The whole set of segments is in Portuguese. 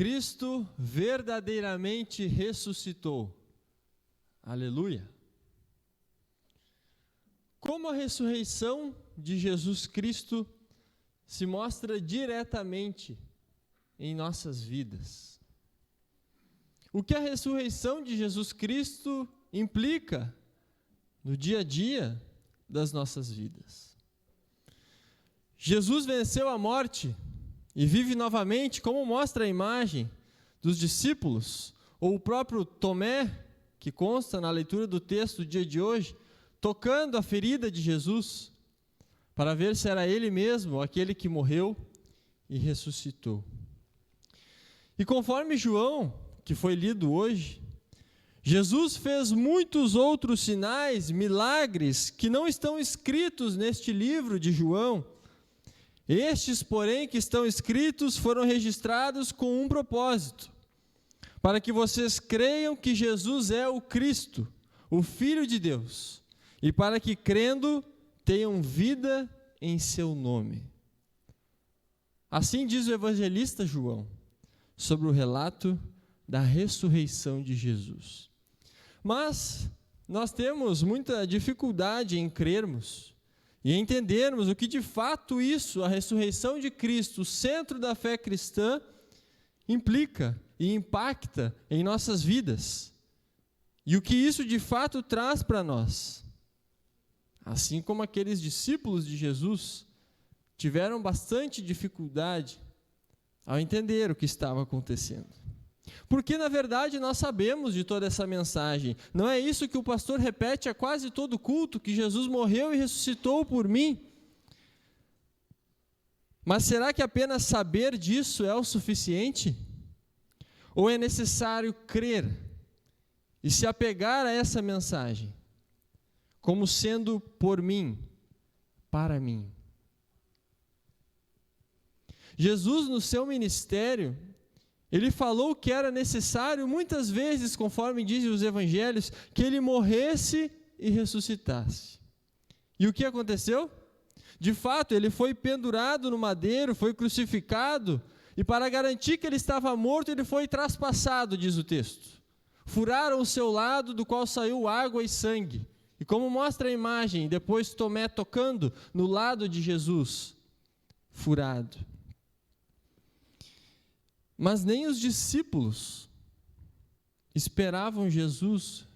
Cristo verdadeiramente ressuscitou. Aleluia! Como a ressurreição de Jesus Cristo se mostra diretamente em nossas vidas. O que a ressurreição de Jesus Cristo implica no dia a dia das nossas vidas. Jesus venceu a morte e vive novamente, como mostra a imagem dos discípulos, ou o próprio Tomé, que consta na leitura do texto do dia de hoje, tocando a ferida de Jesus, para ver se era ele mesmo, aquele que morreu e ressuscitou. E conforme João, que foi lido hoje, Jesus fez muitos outros sinais, milagres, que não estão escritos neste livro de João. Estes, porém, que estão escritos, foram registrados com um propósito, para que vocês creiam que Jesus é o Cristo, o Filho de Deus, e para que, crendo, tenham vida em seu nome. Assim diz o evangelista João, sobre o relato da ressurreição de Jesus. Mas nós temos muita dificuldade em crermos e entendermos o que de fato isso, a ressurreição de Cristo, o centro da fé cristã, implica e impacta em nossas vidas. E o que isso de fato traz para nós. Assim como aqueles discípulos de Jesus tiveram bastante dificuldade ao entender o que estava acontecendo. Porque, na verdade, nós sabemos de toda essa mensagem. Não é isso que o pastor repete a quase todo culto, que Jesus morreu e ressuscitou por mim? Mas será que apenas saber disso é o suficiente? Ou é necessário crer e se apegar a essa mensagem, como sendo por mim, para mim? Jesus, no seu ministério, ele falou que era necessário, muitas vezes, conforme dizem os evangelhos, que ele morresse e ressuscitasse. E o que aconteceu? De fato, ele foi pendurado no madeiro, foi crucificado, e para garantir que ele estava morto, ele foi traspassado, diz o texto. Furaram o seu lado, do qual saiu água e sangue. E como mostra a imagem, depois Tomé tocando no lado de Jesus, furado. Mas nem os discípulos esperavam Jesus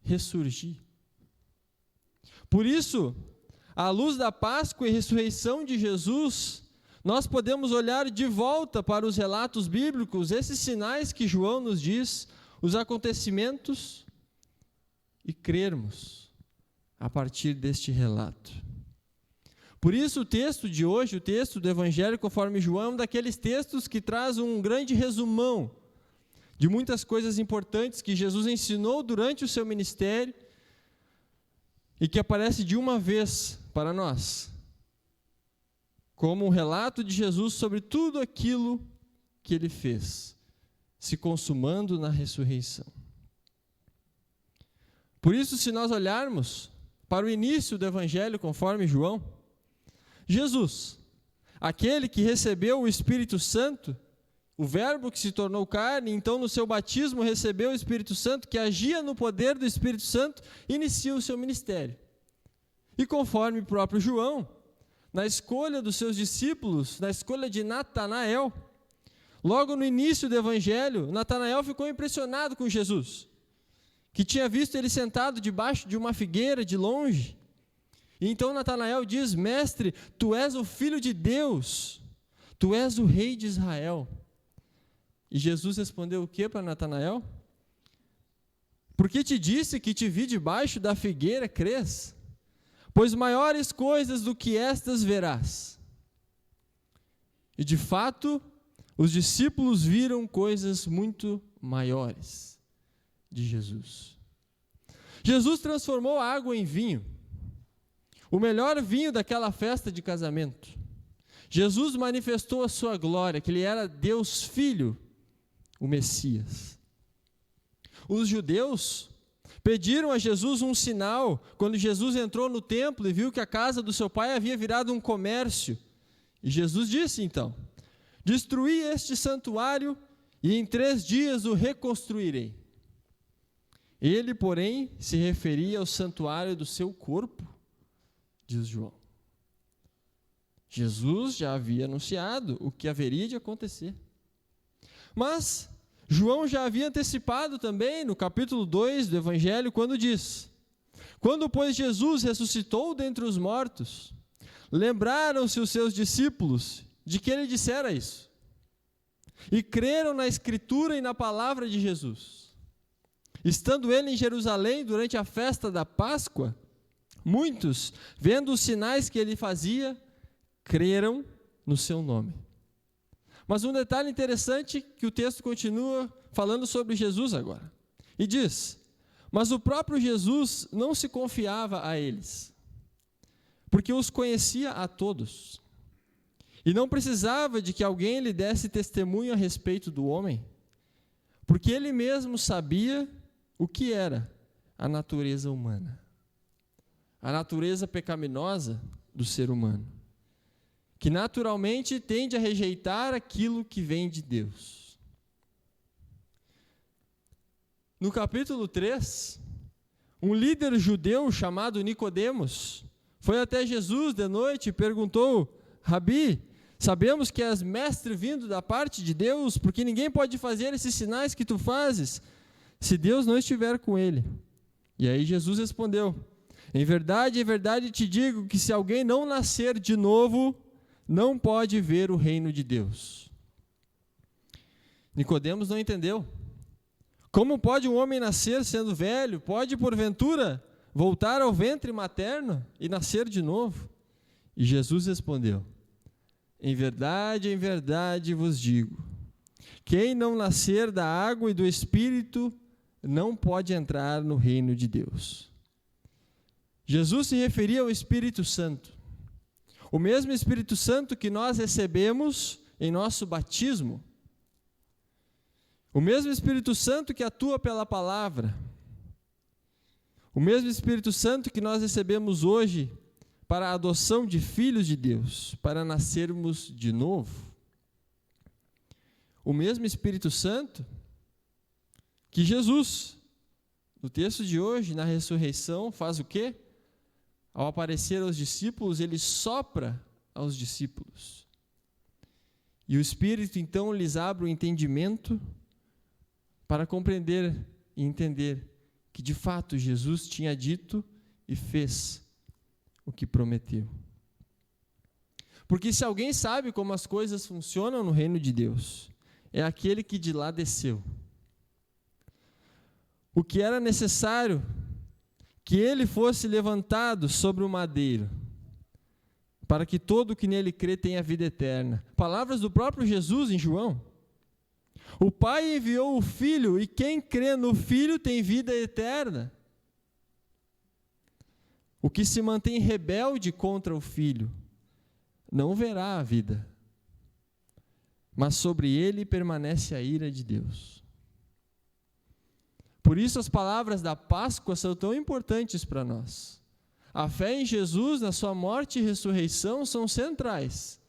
ressurgir. Por isso, à luz da Páscoa e ressurreição de Jesus, nós podemos olhar de volta para os relatos bíblicos, esses sinais que João nos diz, os acontecimentos, e crermos a partir deste relato. Por isso o texto de hoje, o texto do Evangelho conforme João, é um daqueles textos que traz um grande resumão de muitas coisas importantes que Jesus ensinou durante o seu ministério e que aparece de uma vez para nós, como um relato de Jesus sobre tudo aquilo que ele fez, se consumando na ressurreição. Por isso, se nós olharmos para o início do Evangelho conforme João, Jesus, aquele que recebeu o Espírito Santo, o Verbo que se tornou carne, então no seu batismo recebeu o Espírito Santo, que agia no poder do Espírito Santo, inicia o seu ministério. E conforme o próprio João, na escolha dos seus discípulos, na escolha de Natanael, logo no início do Evangelho, Natanael ficou impressionado com Jesus, que tinha visto ele sentado debaixo de uma figueira de longe. E então Natanael diz: Mestre, tu és o Filho de Deus, tu és o Rei de Israel. E Jesus respondeu o que para Natanael? Porque te disse que te vi debaixo da figueira, crês? Pois maiores coisas do que estas verás. E de fato, os discípulos viram coisas muito maiores de Jesus. Jesus transformou a água em vinho, o melhor vinho daquela festa de casamento. Jesus manifestou a sua glória, que ele era Deus Filho, o Messias. Os judeus pediram a Jesus um sinal, quando Jesus entrou no templo e viu que a casa do seu pai havia virado um comércio. E Jesus disse então: destruí este santuário e em 3 dias o reconstruirei. Ele, porém, se referia ao santuário do seu corpo, diz João. Jesus já havia anunciado o que haveria de acontecer. Mas João já havia antecipado também no capítulo 2 do Evangelho, quando diz: quando, pois, Jesus ressuscitou dentre os mortos, lembraram-se os seus discípulos de que ele dissera isso, e creram na Escritura e na palavra de Jesus. Estando ele em Jerusalém durante a festa da Páscoa, muitos, vendo os sinais que ele fazia, creram no seu nome. Mas um detalhe interessante que o texto continua falando sobre Jesus agora. E diz: mas o próprio Jesus não se confiava a eles, porque os conhecia a todos, e não precisava de que alguém lhe desse testemunho a respeito do homem, porque ele mesmo sabia o que era a natureza humana, a natureza pecaminosa do ser humano, que naturalmente tende a rejeitar aquilo que vem de Deus. No capítulo 3, um líder judeu chamado Nicodemos foi até Jesus de noite e perguntou: Rabi, sabemos que és mestre vindo da parte de Deus, porque ninguém pode fazer esses sinais que tu fazes, se Deus não estiver com ele. E aí Jesus respondeu: em verdade te digo que se alguém não nascer de novo, não pode ver o reino de Deus. Nicodemos não entendeu. Como pode um homem nascer sendo velho? Pode, porventura, voltar ao ventre materno e nascer de novo? E Jesus respondeu: em verdade vos digo, quem não nascer da água e do Espírito não pode entrar no reino de Deus. Jesus se referia ao Espírito Santo, o mesmo Espírito Santo que nós recebemos em nosso batismo, o mesmo Espírito Santo que atua pela palavra, o mesmo Espírito Santo que nós recebemos hoje para a adoção de filhos de Deus, para nascermos de novo. O mesmo Espírito Santo que Jesus, no texto de hoje, na ressurreição, faz o quê? Ao aparecer aos discípulos, ele sopra aos discípulos. E o Espírito, então, lhes abre o entendimento para compreender e entender que, de fato, Jesus tinha dito e fez o que prometeu. Porque se alguém sabe como as coisas funcionam no reino de Deus, é aquele que de lá desceu. O que era necessário que ele fosse levantado sobre o madeiro, para que todo o que nele crê tenha vida eterna. Palavras do próprio Jesus em João. O Pai enviou o Filho, e quem crê no Filho tem vida eterna. O que se mantém rebelde contra o Filho não verá a vida, mas sobre ele permanece a ira de Deus. Por isso as palavras da Páscoa são tão importantes para nós. A fé em Jesus, na sua morte e ressurreição, são centrais.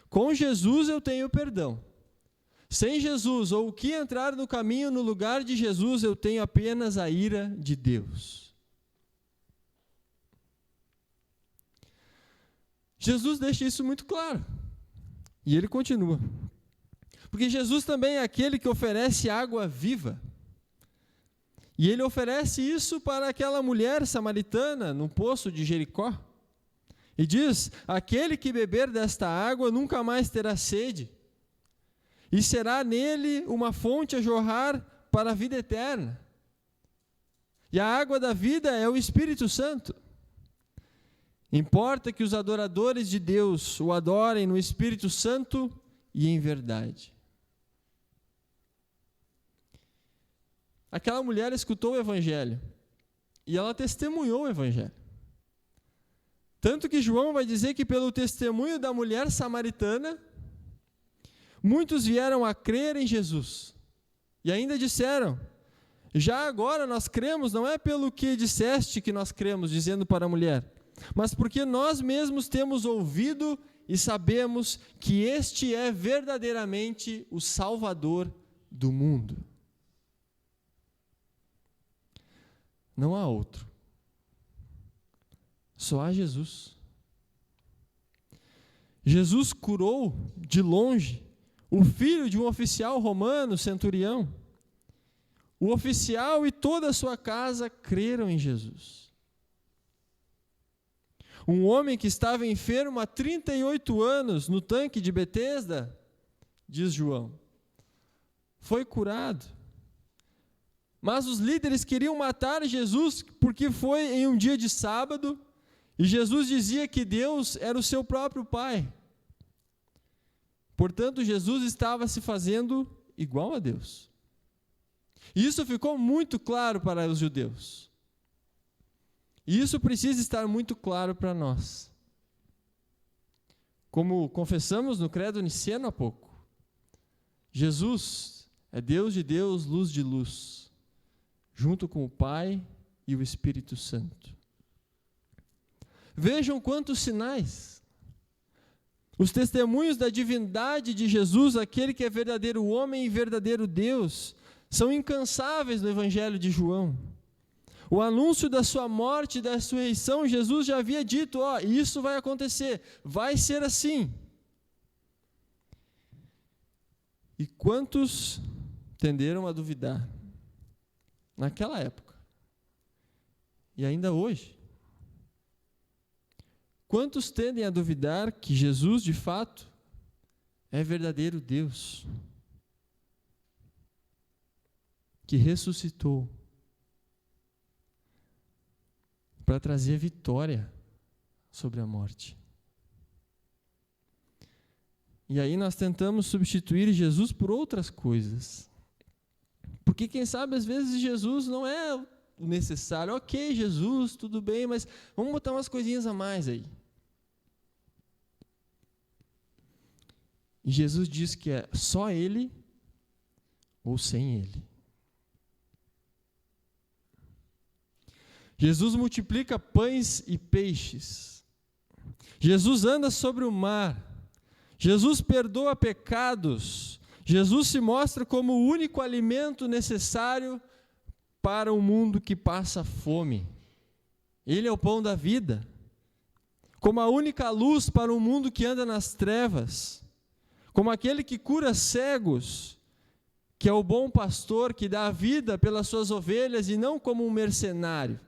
Com Jesus eu tenho perdão. Sem Jesus, ou o que entrar no caminho no lugar de Jesus, eu tenho apenas a ira de Deus. Jesus deixa isso muito claro. E ele continua. Porque Jesus também é aquele que oferece água viva. E ele oferece isso para aquela mulher samaritana no poço de Jericó. E diz: aquele que beber desta água nunca mais terá sede, e será nele uma fonte a jorrar para a vida eterna. E a água da vida é o Espírito Santo. Importa que os adoradores de Deus o adorem no Espírito Santo e em verdade. Aquela mulher escutou o Evangelho e ela testemunhou o Evangelho. Tanto que João vai dizer que pelo testemunho da mulher samaritana, muitos vieram a crer em Jesus. E ainda disseram: já agora nós cremos, não é pelo que disseste que nós cremos, dizendo para a mulher, mas porque nós mesmos temos ouvido e sabemos que este é verdadeiramente o Salvador do mundo. Não há outro. Só há Jesus. Jesus curou de longe o filho de um oficial romano, centurião. O oficial e toda a sua casa creram em Jesus. Um homem que estava enfermo há 38 anos no tanque de Betesda, diz João, foi curado. Mas os líderes queriam matar Jesus porque foi em um dia de sábado e Jesus dizia que Deus era o seu próprio Pai. Portanto, Jesus estava se fazendo igual a Deus. E isso ficou muito claro para os judeus. E isso precisa estar muito claro para nós. Como confessamos no Credo Niceno há pouco, Jesus é Deus de Deus, luz de luz, junto com o Pai e o Espírito Santo. Vejam quantos sinais. Os testemunhos da divindade de Jesus, aquele que é verdadeiro homem e verdadeiro Deus, são incansáveis no Evangelho de João. O anúncio da sua morte e da ressurreição, Jesus já havia dito, isso vai acontecer, vai ser assim. E quantos tenderam a duvidar naquela época? E ainda hoje? Quantos tendem a duvidar que Jesus, de fato, é verdadeiro Deus, que ressuscitou para trazer vitória sobre a morte? E aí nós tentamos substituir Jesus por outras coisas. Porque quem sabe às vezes Jesus não é o necessário. Ok, Jesus, tudo bem, mas vamos botar umas coisinhas a mais aí. E Jesus diz que é só Ele ou sem Ele. Jesus multiplica pães e peixes. Jesus anda sobre o mar. Jesus perdoa pecados. Jesus se mostra como o único alimento necessário para um mundo que passa fome. Ele é o pão da vida. Como a única luz para um mundo que anda nas trevas. Como aquele que cura cegos, que é o bom pastor que dá a vida pelas suas ovelhas e não como um mercenário.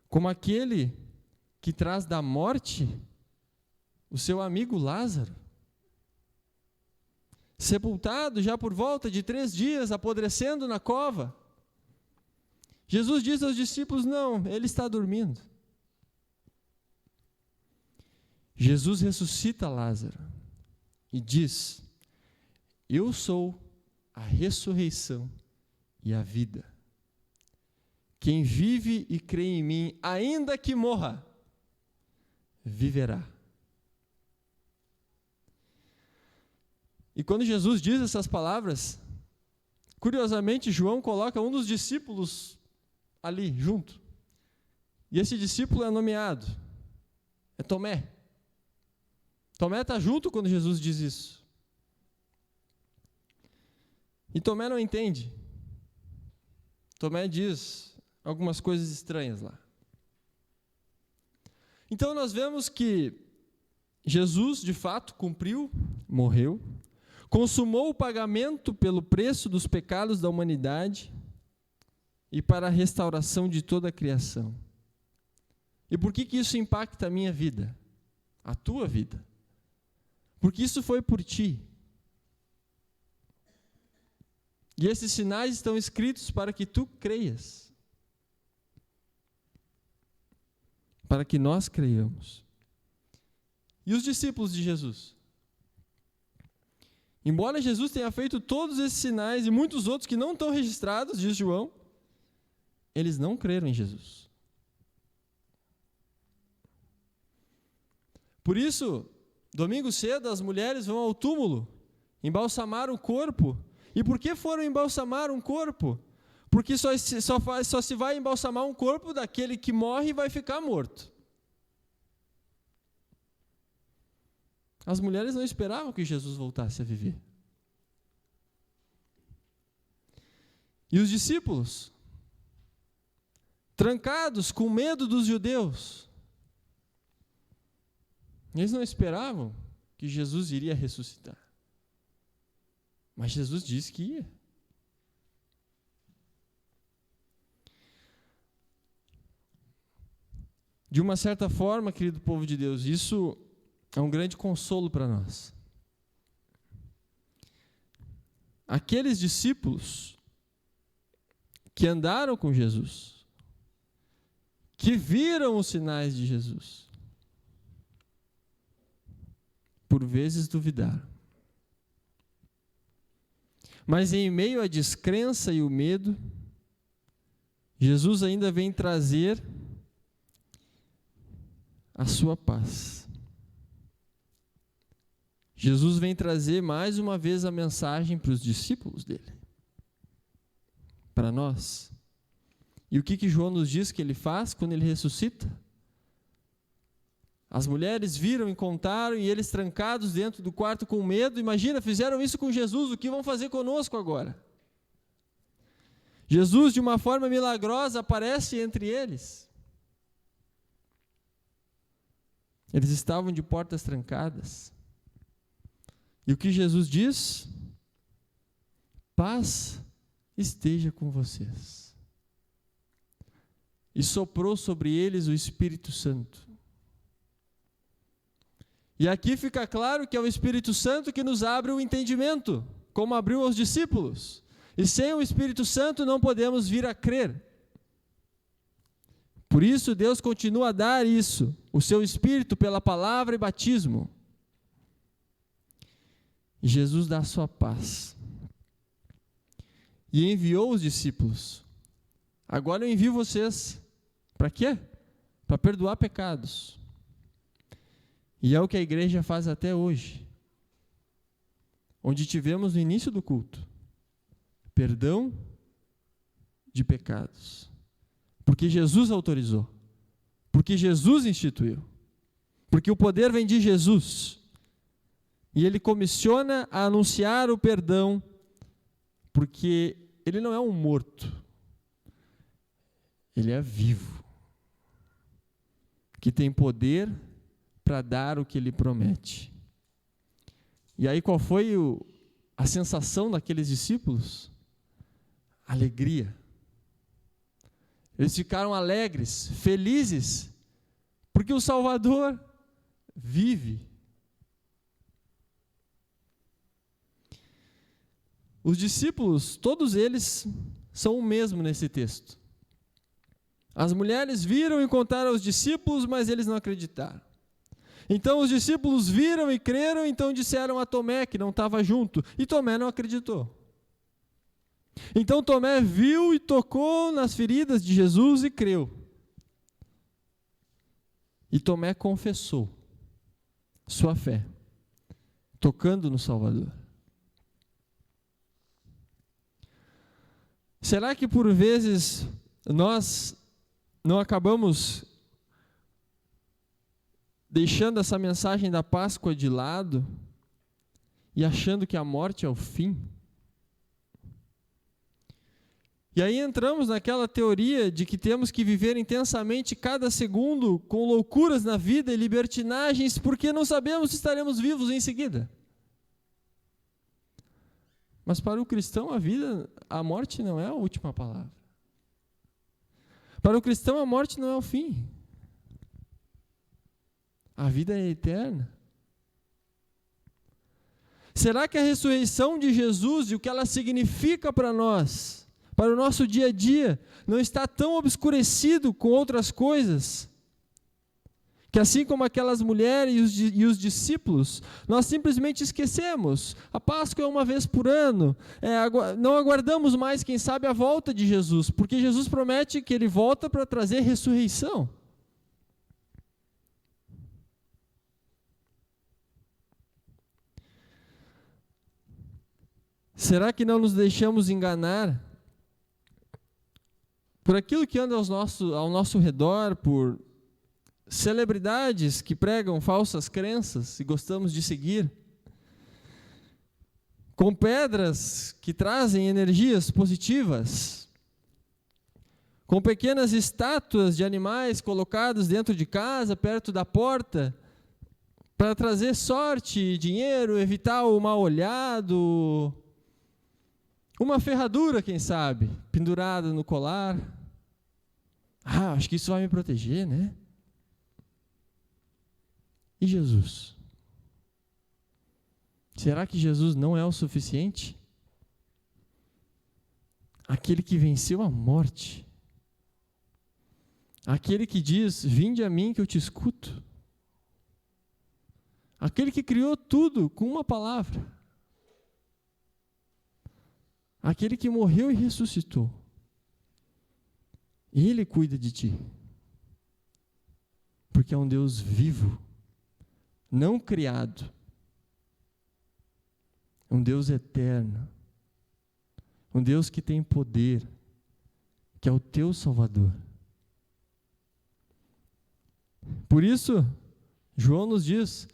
Como aquele que traz da morte o seu amigo Lázaro, sepultado já por volta de 3 dias, apodrecendo na cova. Jesus diz aos discípulos, não, ele está dormindo. Jesus ressuscita Lázaro e diz, eu sou a ressurreição e a vida. Quem vive e crê em mim, ainda que morra, viverá. E quando Jesus diz essas palavras, curiosamente João coloca um dos discípulos ali, junto. E esse discípulo é nomeado, é Tomé. Tomé está junto quando Jesus diz isso. E Tomé não entende. Tomé diz algumas coisas estranhas lá. Então nós vemos que Jesus, de fato, cumpriu, morreu, consumou o pagamento pelo preço dos pecados da humanidade e para a restauração de toda a criação. E por que isso impacta a minha vida? A tua vida? Porque isso foi por ti. E esses sinais estão escritos para que tu creias. Para que nós creiamos. E os discípulos de Jesus? Embora Jesus tenha feito todos esses sinais e muitos outros que não estão registrados, diz João, eles não creram em Jesus. Por isso, domingo cedo, as mulheres vão ao túmulo, embalsamar o corpo. E por que foram embalsamar um corpo? Porque só se vai embalsamar um corpo daquele que morre e vai ficar morto. As mulheres não esperavam que Jesus voltasse a viver. E os discípulos, trancados com medo dos judeus, eles não esperavam que Jesus iria ressuscitar. Mas Jesus disse que ia. De uma certa forma, querido povo de Deus, isso é um grande consolo para nós. Aqueles discípulos que andaram com Jesus, que viram os sinais de Jesus, por vezes duvidaram. Mas em meio à descrença e o medo, Jesus ainda vem trazer a sua paz. Jesus vem trazer mais uma vez a mensagem para os discípulos dele, para nós. E o que João nos diz que ele faz quando ele ressuscita? As mulheres viram e contaram, e eles trancados dentro do quarto com medo. Imagina, fizeram isso com Jesus, o que vão fazer conosco agora? Jesus, de uma forma milagrosa, aparece entre eles. Eles estavam de portas trancadas. E o que Jesus diz? Paz esteja com vocês. E soprou sobre eles o Espírito Santo. E aqui fica claro que é o Espírito Santo que nos abre o entendimento, como abriu aos discípulos. E sem o Espírito Santo não podemos vir a crer. Por isso Deus continua a dar isso, o seu Espírito pela palavra e batismo. E Jesus dá a sua paz. E enviou os discípulos. Agora eu envio vocês. Para quê? Para perdoar pecados. E é o que a igreja faz até hoje. Onde tivemos no início do culto. Perdão de pecados. Porque Jesus autorizou. Porque Jesus instituiu. Porque o poder vem de Jesus. E ele comissiona a anunciar o perdão. Porque ele não é um morto. Ele é vivo. Que tem poder para dar o que ele promete. E aí qual foi a sensação daqueles discípulos? Alegria. Eles ficaram alegres, felizes, porque o Salvador vive. Os discípulos, todos eles, são o mesmo nesse texto. As mulheres viram e contaram aos discípulos, mas eles não acreditaram. Então os discípulos viram e creram, então disseram a Tomé, que não estava junto, e Tomé não acreditou. Então Tomé viu e tocou nas feridas de Jesus e creu. E Tomé confessou sua fé, tocando no Salvador. Será que por vezes nós não acabamos deixando essa mensagem da Páscoa de lado e achando que a morte é o fim? E aí entramos naquela teoria de que temos que viver intensamente cada segundo com loucuras na vida e libertinagens, porque não sabemos se estaremos vivos em seguida. Mas para o cristão a morte não é a última palavra. Para o cristão a morte não é o fim. A vida é eterna. Será que a ressurreição de Jesus e o que ela significa para nós, para o nosso dia a dia, não está tão obscurecido com outras coisas, que assim como aquelas mulheres e os discípulos, nós simplesmente esquecemos? A Páscoa é uma vez por ano, não aguardamos mais, quem sabe, a volta de Jesus, porque Jesus promete que Ele volta para trazer ressurreição. Será que não nos deixamos enganar por aquilo que anda ao nosso redor, por celebridades que pregam falsas crenças e gostamos de seguir? com pedras que trazem energias positivas, com pequenas estátuas de animais colocadas dentro de casa, perto da porta, para trazer sorte, dinheiro, evitar o mal-olhado, uma ferradura, quem sabe, pendurada no colar. Acho que isso vai me proteger, né? E Jesus? Será que Jesus não é o suficiente? Aquele que venceu a morte. Aquele que diz, vinde a mim que eu te escuto. Aquele que criou tudo com uma palavra. Aquele que morreu e ressuscitou. Ele cuida de ti. Porque é um Deus vivo, não criado. Um Deus eterno, um Deus que tem poder, que é o teu Salvador. Por isso, João nos diz,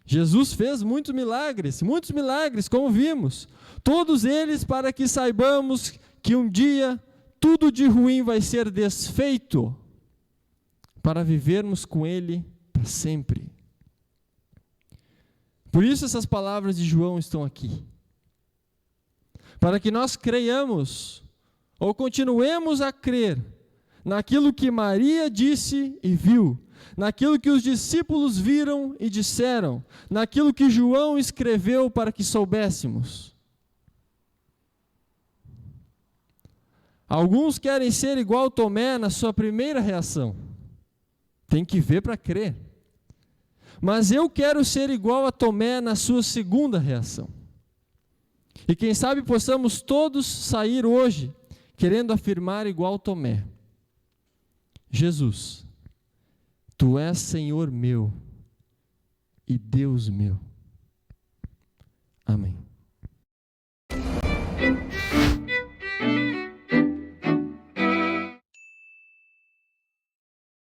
Jesus fez muitos milagres, como vimos, todos eles para que saibamos que um dia tudo de ruim vai ser desfeito, para vivermos com Ele para sempre. Por isso essas palavras de João estão aqui. Para que nós creiamos, ou continuemos a crer, naquilo que Maria disse e viu, naquilo que os discípulos viram e disseram, naquilo que João escreveu para que soubéssemos. Alguns querem ser igual Tomé na sua primeira reação. Tem que ver para crer. Mas eu quero ser igual a Tomé na sua segunda reação. E quem sabe possamos todos sair hoje querendo afirmar igual Tomé: Jesus, Tu és Senhor meu e Deus meu. Amém.